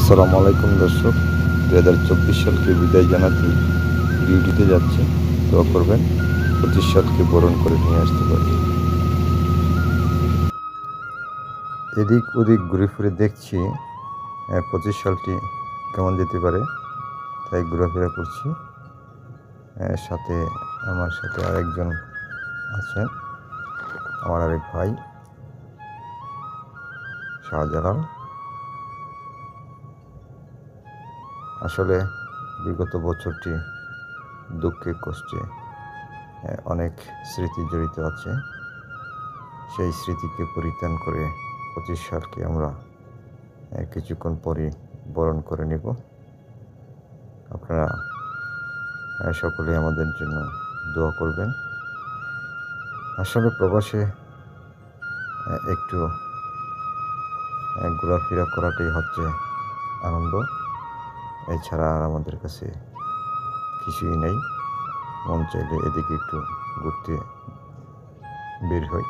আসসালামু আলাইকুম দর্শক, 2024 সালকে বিদায় জানাতে ডিউটিতে যাচ্ছে। দোয়া করবেন 25 সালকে বরণ করে নিয়ে আসতে পারি। এদিক ওদিক ঘুরে ফিরে দেখছি 25 সালটি কেমন যেতে পারে, তাই ঘোরাফেরা করছি। সাথে আমার সাথে আরেকজন আছেন, আমার আরেক ভাই শাহজালাল। আসলে বিগত বছরটি দুঃখে কষ্টে অনেক স্মৃতি জড়িত আছে। সেই স্মৃতিকে পরিত্রাণ করে 25 সালকে আমরা কিছুক্ষণ পরে বরণ করে নেব। আপনারা সকলে আমাদের জন্য দোয়া করবেন। আসলে প্রবাসে একটু ঘোরাফেরা করাটাই হচ্ছে আনন্দ, এছাড়া আর আমাদের কাছে কিছুই নেই। মন চাইলে এদিকে একটু ঘুরতে বের হই।